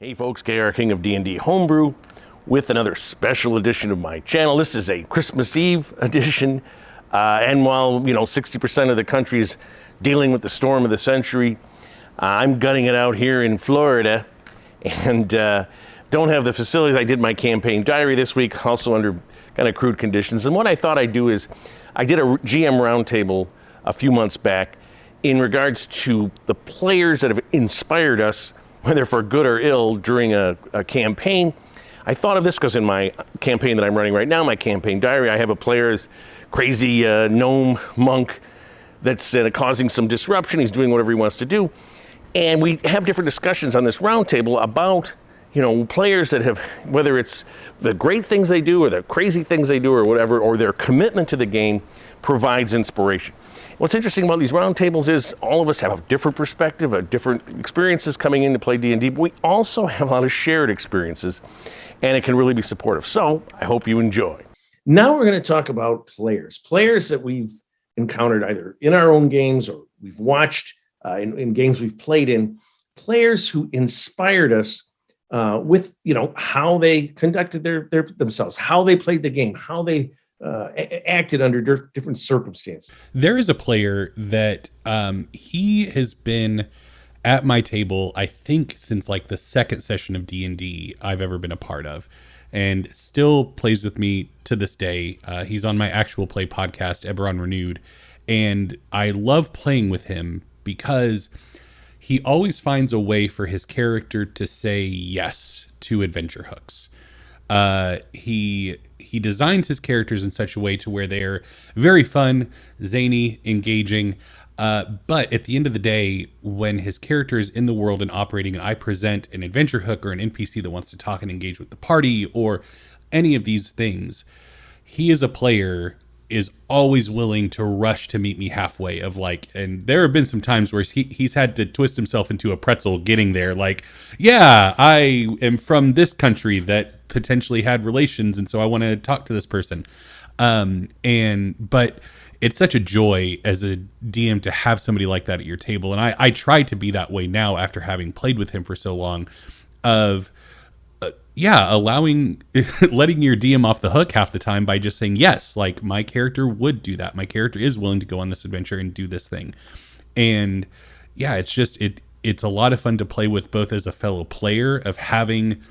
Hey folks, KR King of D&D Homebrew with another special edition of my channel. This is a Christmas Eve edition, and while 60% of the country is dealing with the storm of the century, I'm gutting it out here in Florida, and don't have the facilities. I did my campaign diary this week, also under kind of crude conditions. And what I thought I'd do is, I did a GM Roundtable a few months back in regards to the players that have inspired us, whether for good or ill, during a campaign. I thought of this because in my campaign that I'm running right now, my campaign diary, I have a player's crazy gnome monk that's causing some disruption. He's doing whatever he wants to do. And we have different discussions on this roundtable about players that have, whether it's the great things they do or the crazy things they do or whatever, or their commitment to the game provides inspiration. What's interesting about these roundtables is all of us have a different perspective, different experiences coming in to play D&D, but we also have a lot of shared experiences, and it can really be supportive. So I hope you enjoy. Now we're going to talk about players that we've encountered either in our own games or we've watched in games we've played in, players who inspired us with how they conducted themselves, how they played the game, how they acted under different circumstances. There is a player that he has been at my table, I think, since like the second session of D&D I've ever been a part of, and still plays with me to this day. He's on my actual play podcast, Eberron Renewed, and I love playing with him because he always finds a way for his character to say yes to adventure hooks. He designs his characters in such a way to where they're very fun, zany, engaging. But at the end of the day, when his character is in the world and operating, and I present an adventure hook or an NPC that wants to talk and engage with the party or any of these things, he as a player is always willing to rush to meet me halfway and there have been some times where he's had to twist himself into a pretzel getting there. Like, yeah, I am from this country that potentially had relations, and so I want to talk to this person. But it's such a joy as a DM to have somebody like that at your table. And I try to be that way now after having played with him for so long, of letting your DM off the hook half the time by just saying, yes, like my character would do that. My character is willing to go on this adventure and do this thing. And yeah, it's a lot of fun to play with, both as a fellow player, of having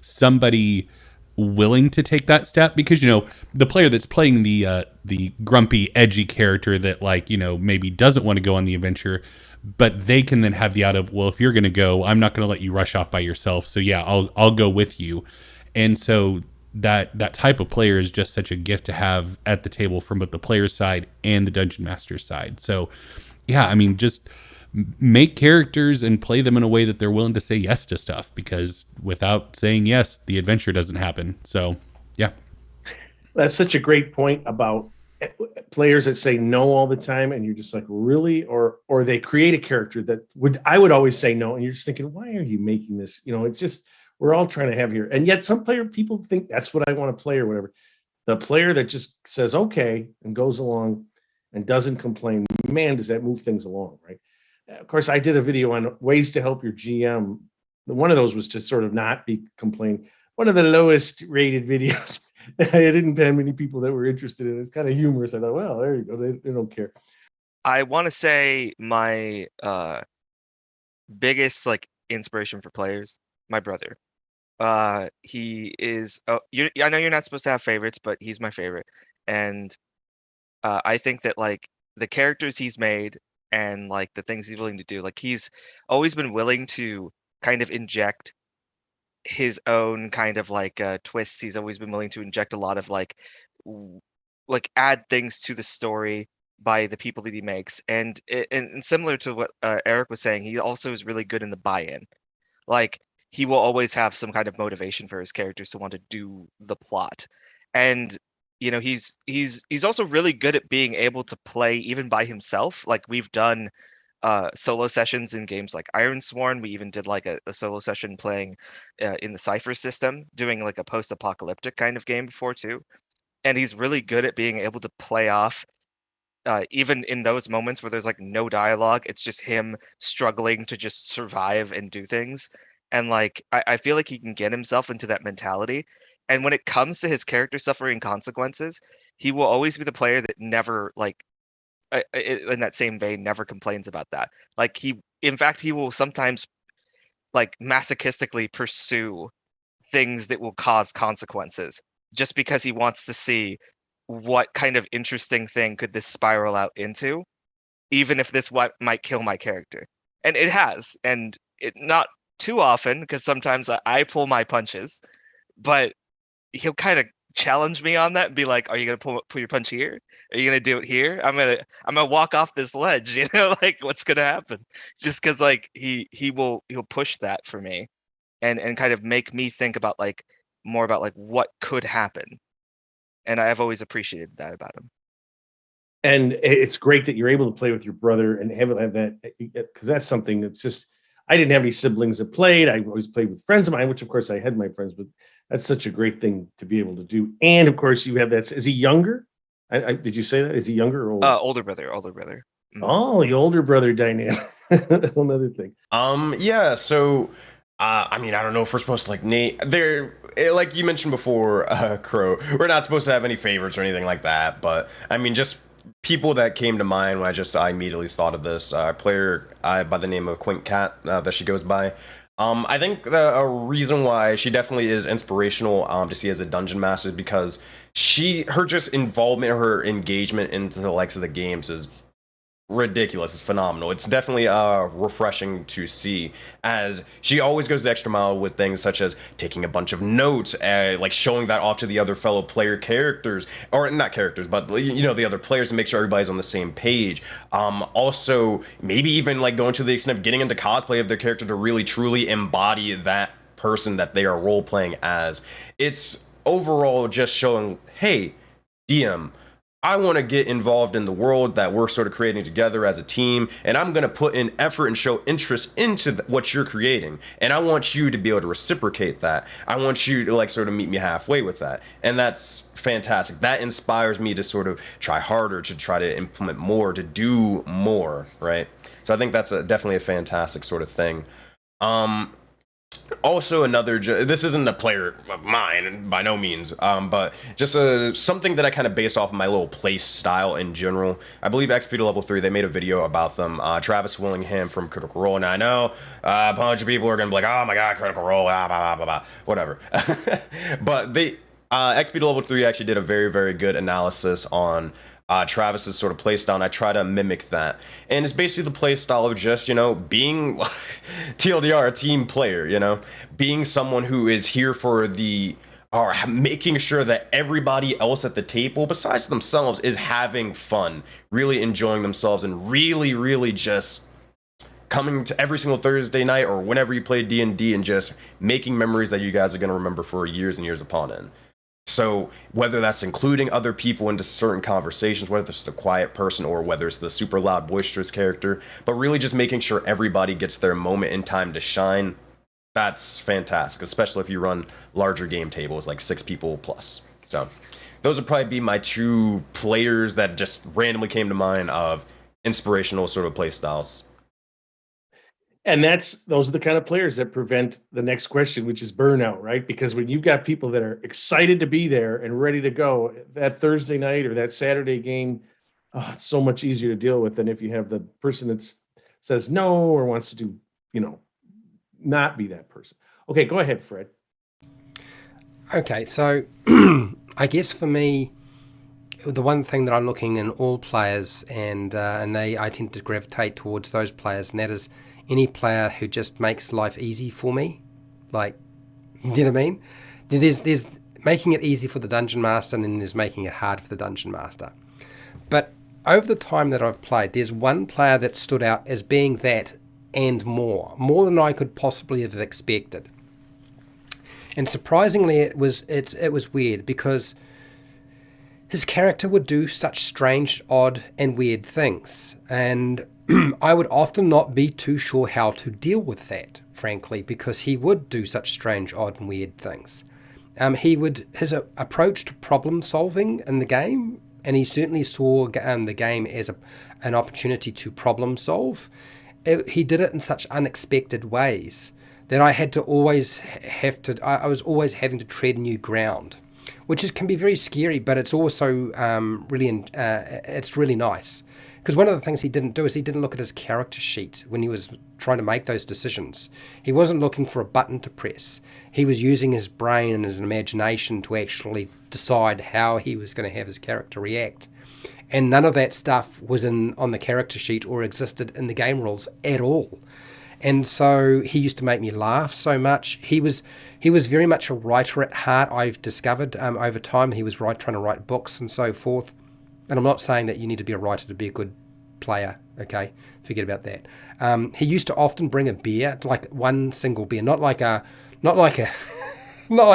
somebody willing to take that step, because the player that's playing the grumpy, edgy character that maybe doesn't want to go on the adventure, but they can then have the out of, well, if you're going to go, I'm not going to let you rush off by yourself. So yeah, I'll go with you. And so that type of player is just such a gift to have at the table from both the player's side and the dungeon master's side. So yeah, I mean, just make characters and play them in a way that they're willing to say yes to stuff, because without saying yes, the adventure doesn't happen. So yeah. That's such a great point about players that say no all the time, and you're just like, really? Or they create a character that I would always say no, and you're just thinking, why are you making this? It's just, we're all trying to have here. And yet some people think that's what I want to play or whatever. The player that just says okay and goes along and doesn't complain, man, does that move things along, right? Of course, I did a video on ways to help your GM. One of those was to sort of not be complaining. One of the lowest rated videos. I didn't have many people that were interested in it. It's kind of humorous. I thought, well, there you go. They don't care. I want to say my biggest inspiration for players, my brother. He is. I know you're not supposed to have favorites, but he's my favorite, and I think that the characters he's made and the things he's willing to do, he's always been willing to kind of inject his own kind of twists. He's always been willing to inject a lot of add things to the story by the people that he makes, and similar to what Eric was saying, he also is really good in the buy-in. He will always have some kind of motivation for his characters to want to do the plot, and he's also really good at being able to play even by himself. We've done solo sessions in games like Ironsworn. We even did a solo session playing in the Cypher system, doing a post-apocalyptic kind of game before too. And he's really good at being able to play off even in those moments where there's no dialogue. It's just him struggling to just survive and do things. And like I feel like he can get himself into that mentality. And when it comes to his character suffering consequences, he will always be the player that never like in that same vein never complains about that. Like in fact he will sometimes like masochistically pursue things that will cause consequences just because he wants to see what kind of interesting thing could this spiral out into, even if this might kill my character. And it has, and it not too often because sometimes I pull my punches, but he'll kind of challenge me on that and be like, "Are you gonna pull your punch here? Are you gonna do it here? I'm gonna walk off this ledge, you know, like what's gonna happen?" Just because like he'll push that for me, and kind of make me think about like more about like what could happen, and I've always appreciated that about him. And it's great that you're able to play with your brother and have that, because that's something that's just, I didn't have any siblings that played. I always played with friends of mine, which of course I had my friends, but that's such a great thing to be able to do. And of course you have that. Is he younger? Did you say that? Is he younger or older? Older brother. Oh, the older brother dynamic. Another thing. Yeah, so I mean, I don't know if we're supposed to like Nate. Like you mentioned before, Crow. We're not supposed to have any favorites or anything like that. But I mean, just people that came to mind when I immediately thought of this player by the name of Quint Cat that she goes by. I think a reason why she definitely is inspirational to see as a dungeon master is because her just involvement, her engagement into the likes of the games is ridiculous. It's phenomenal. It's definitely refreshing to see, as she always goes the extra mile with things such as taking a bunch of notes, like showing that off to the other fellow player characters, or not characters, but you know, the other players, to make sure everybody's on the same page. Also maybe even like going to the extent of getting into cosplay of their character to really truly embody that person that they are role playing as. It's overall just showing, hey, DM, I want to get involved in the world that we're sort of creating together as a team, and I'm going to put in effort and show interest into what you're creating, and I want you to be able to reciprocate that. I want you to like sort of meet me halfway with that, and that's fantastic. That inspires me to sort of try harder, to try to implement more, to do more, right? So I think that's definitely a fantastic sort of thing. Also, this isn't a player of mine by no means, but just something that I kind of base off of my little play style in general. I believe XP to level 3, they made a video about them. Travis Willingham from Critical Role, and I know a bunch of people are gonna be like, "Oh my god, Critical Role, blah blah blah blah," whatever. But XP to level 3 actually did a very, very good analysis on Travis's sort of play style, and I try to mimic that. And it's basically the play style of just, you know, being TLDR, a team player, you know, being someone who is here for or making sure that everybody else at the table besides themselves is having fun, really enjoying themselves, and really, really just coming to every single Thursday night or whenever you play D&D and just making memories that you guys are going to remember for years and years upon end. So whether that's including other people into certain conversations, whether it's the quiet person or whether it's the super loud, boisterous character, but really just making sure everybody gets their moment in time to shine, that's fantastic, especially if you run larger game tables, like 6 people plus. So those would probably be my 2 players that just randomly came to mind of inspirational sort of play styles. And those are the kind of players that prevent the next question, which is burnout, right? Because when you've got people that are excited to be there and ready to go, that Thursday night or that Saturday game, it's so much easier to deal with than if you have the person that says no or wants to do, you know, not be that person. Okay, go ahead, Fred. Okay, so I guess for me, the one thing that I'm looking in all players, and I tend to gravitate towards those players, and that is any player who just makes life easy for me. Like, you know what I mean? There's making it easy for the dungeon master, and then there's making it hard for the dungeon master. But over the time that I've played, there's one player that stood out as being that and more than I could possibly have expected. And surprisingly, it was weird because his character would do such strange, odd, and weird things, and I would often not be too sure how to deal with that, frankly, because he would do such strange, odd, and weird things. His approach to problem solving in the game, and he certainly saw the game as an opportunity to problem solve. He did it in such unexpected ways that I had to always I was always having to tread new ground, which can be very scary, but it's also it's really nice. Because one of the things he didn't do is he didn't look at his character sheet when he was trying to make those decisions. He wasn't looking for a button to press. He was using his brain and his imagination to actually decide how he was going to have his character react. And none of that stuff was on the character sheet or existed in the game rules at all. And so he used to make me laugh so much. He was very much a writer at heart, I've discovered over time. He was trying to write books and so forth. And I'm not saying that you need to be a writer to be a good player, okay? Forget about that. He used to often bring a beer, like one single beer, not like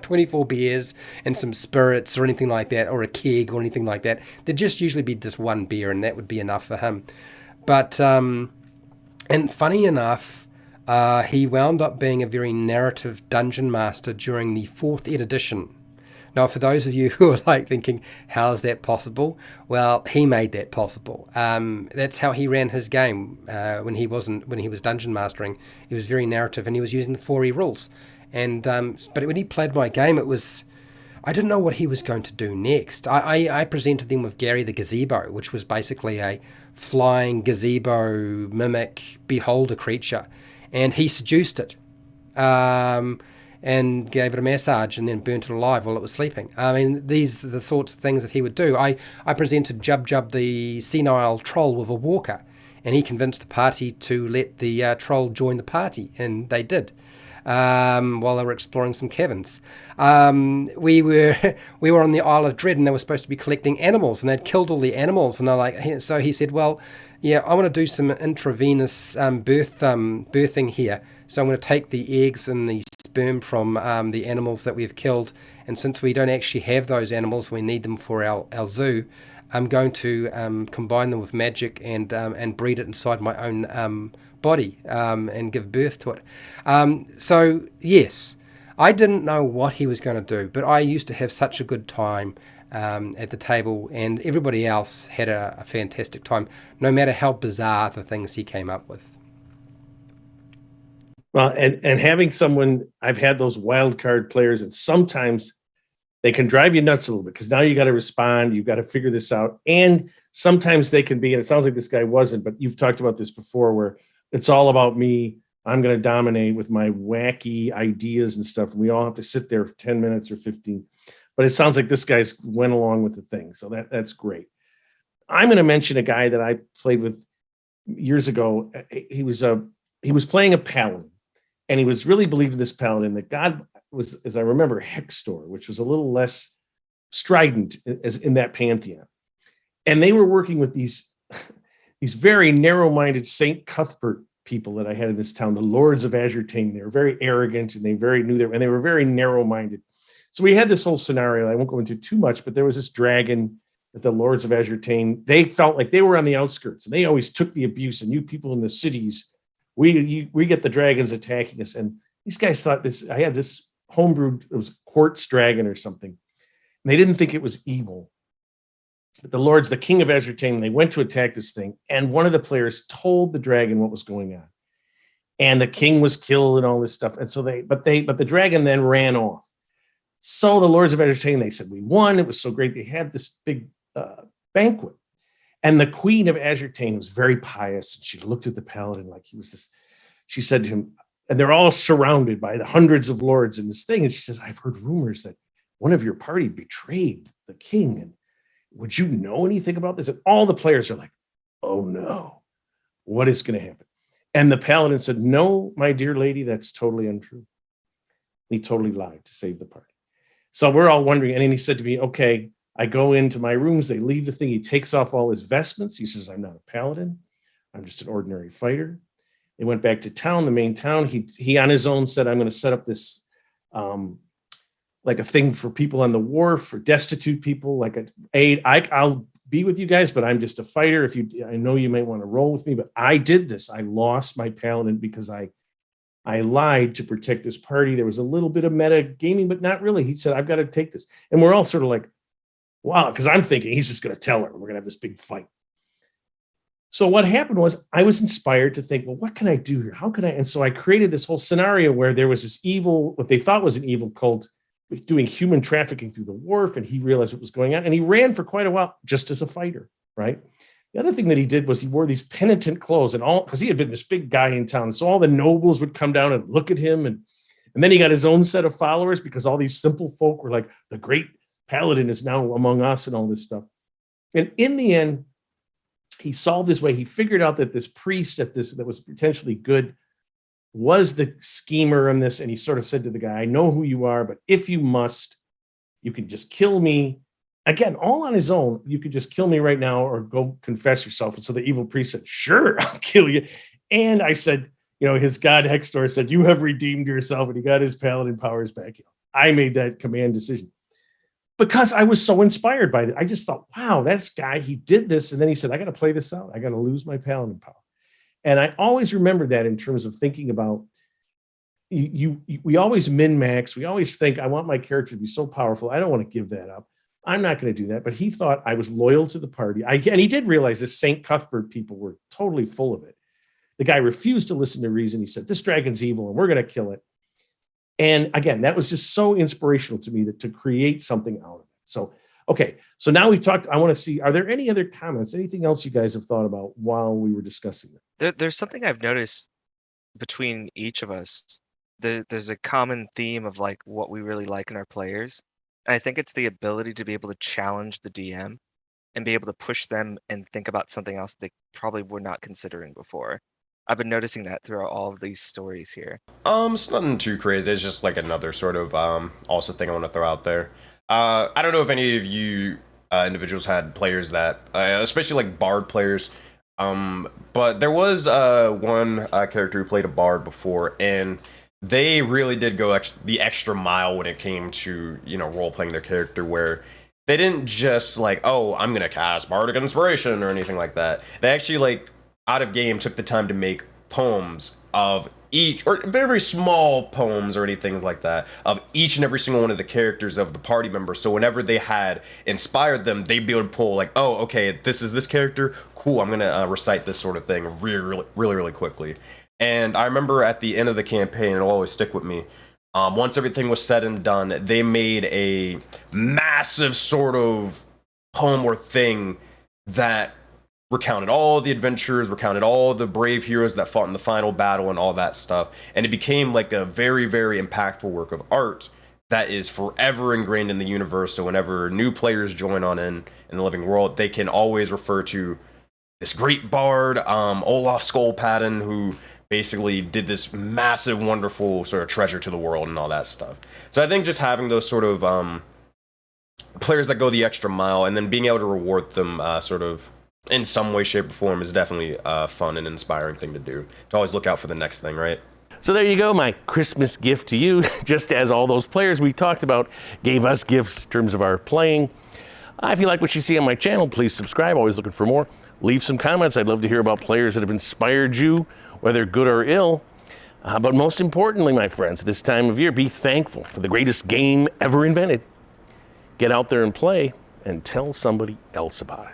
24 beers and some spirits or anything like that, or a keg or anything like that. There'd just usually be this one beer, and that would be enough for him. But, and funny enough, he wound up being a very narrative dungeon master during the 4th ed edition. Now, for those of you who are like thinking, how is that possible? Well, he made that possible. That's how he ran his game when he was dungeon mastering. He was very narrative, and he was using the 4E rules. And but when he played my game, I didn't know what he was going to do next. I presented them with Gary the Gazebo, which was basically a flying gazebo mimic beholder creature, and he seduced it. And gave it a massage and then burnt it alive while it was sleeping. I mean, these are the sorts of things that he would do. I presented Jub the senile troll with a walker, and he convinced the party to let the troll join the party, and they did. While they were exploring some caverns. We were on the Isle of Dread, and they were supposed to be collecting animals, and they'd killed all the animals. And so he said, well, yeah, I want to do some intravenous birthing here. So I'm going to take the eggs and the sperm from the animals that we've killed, and since we don't actually have those animals, we need them for our zoo. I'm going to combine them with magic and breed it inside my own body and give birth to it. So yes, I didn't know what he was going to do, but I used to have such a good time at the table, and everybody else had a fantastic time, no matter how bizarre the things he came up with. Well, and having someone, I've had those wild card players, and sometimes they can drive you nuts a little bit, because now you got to respond, you've got to figure this out. And sometimes they can be, and it sounds like this guy wasn't, but you've talked about this before, where it's all about me. I'm going to dominate with my wacky ideas and stuff. And we all have to sit there for 10 minutes or 15. But it sounds like this guy's went along with the thing. So that's great. I'm going to mention a guy that I played with years ago. He was playing a paladin, and he was really believed in this paladin that God was, as I remember, Hextor, which was a little less strident as in that pantheon. And they were working with these very narrow-minded St. Cuthbert people that I had in this town, the Lords of Azurtane. They were very arrogant, and they were very narrow-minded. So we had this whole scenario. I won't go into too much, but there was this dragon that the Lords of Azurtane, they felt like they were on the outskirts, and they always took the abuse. And you people in the cities, we get the dragons attacking us. And these guys thought this. I had this homebrewed, it was quartz dragon or something, and they didn't think it was evil. But the Lords, the King of Azurtane, they went to attack this thing, and one of the players told the dragon what was going on, and the king was killed and all this stuff. And so but the dragon then ran off. So the Lords of Azurtane, they said, we won. It was so great. They had this big banquet, and the Queen of Azurtane was very pious, and she looked at the paladin like he was this. She said to him, and they're all surrounded by the hundreds of lords in this thing, and she says, I've heard rumors that one of your party betrayed the king, and would you know anything about this? And all the players are like, oh no, what is going to happen? And the paladin said, no, my dear lady, that's totally untrue. He totally lied to save the party. So we're all wondering. And then he said to me, okay, I go into my rooms. They leave the thing. He takes off all his vestments. He says, I'm not a paladin. I'm just an ordinary fighter. They went back to town, the main town. He on his own said, I'm going to set up this, like a thing for people on the wharf, for destitute people, like an aid. I'll be with you guys, but I'm just a fighter. I know you might want to roll with me, but I did this. I lost my paladin because I lied to protect this party. There was a little bit of meta gaming, but not really. He said, I've got to take this. And we're all sort of like, wow, because I'm thinking he's just going to tell her. We're going to have this big fight. So what happened was I was inspired to think, well, what can I do here? How can I? And so I created this whole scenario where there was this evil, what they thought was an evil cult doing human trafficking through the wharf. And he realized what was going on. And he ran for quite a while just as a fighter, right? The other thing that he did was he wore these penitent clothes and all, because he had been this big guy in town. So all the nobles would come down and look at him. And then he got his own set of followers because all these simple folk were like, the great paladin is now among us and all this stuff. And in the end, he solved his way. He figured out that this priest that was potentially good was the schemer in this. And he sort of said to the guy, I know who you are, but if you must, you can just kill me. Again, all on his own, you could just kill me right now or go confess yourself. And so the evil priest said, sure, I'll kill you. And I said, his god Hextor said, you have redeemed yourself. And he got his paladin powers back. I made that command decision because I was so inspired by it. I just thought, wow, this guy, he did this. And then he said, I got to play this out. I got to lose my paladin power. And I always remember that in terms of thinking about we always min-max. We always think, I want my character to be so powerful. I don't want to give that up. I'm not going to do that. But he thought I was loyal to the party. And he did realize that St. Cuthbert people were totally full of it. The guy refused to listen to reason. He said, this dragon's evil and we're going to kill it. And again, that was just so inspirational to me to create something out of it. So, okay. So now we've talked, I want to see, are there any other comments, anything else you guys have thought about while we were discussing it? There's something I've noticed between each of us. There's a common theme of like what we really like in our players. And I think it's the ability to be able to challenge the DM and be able to push them and think about something else they probably were not considering before. I've been noticing that throughout all of these stories here. It's nothing too crazy. It's just like another sort of also thing I want to throw out there. I don't know if any of you individuals had players that, especially like bard players, but there was one character who played a bard before, and they really did go the extra mile when it came to, role playing their character, where they didn't just like, oh, I'm gonna cast bardic inspiration or anything like that. They actually like out of game took the time to make poems of each, or very small poems or anything like that, of each and every single one of the characters of the party members. So whenever they had inspired them, they'd be able to pull like, oh, okay, this is this character, cool, I'm gonna recite this sort of thing really quickly. And I remember at the end of the campaign, it'll always stick with me, once everything was said and done, they made a massive sort of poem or thing that recounted all the adventures, recounted all the brave heroes that fought in the final battle and all that stuff. And it became like a very, very impactful work of art that is forever ingrained in the universe. So whenever new players join on in the living world, they can always refer to this great bard, Olaf Skullpadden, who basically did this massive, wonderful sort of treasure to the world and all that stuff. So I think just having those sort of players that go the extra mile and then being able to reward them sort of in some way, shape, or form is definitely a fun and inspiring thing to do. To always look out for the next thing, right? So there you go, my Christmas gift to you, just as all those players we talked about gave us gifts in terms of our playing. If you like what you see on my channel, please subscribe. Always looking for more. Leave some comments. I'd love to hear about players that have inspired you, whether good or ill. But most importantly, my friends, this time of year, be thankful for the greatest game ever invented. Get out there and play and tell somebody else about it.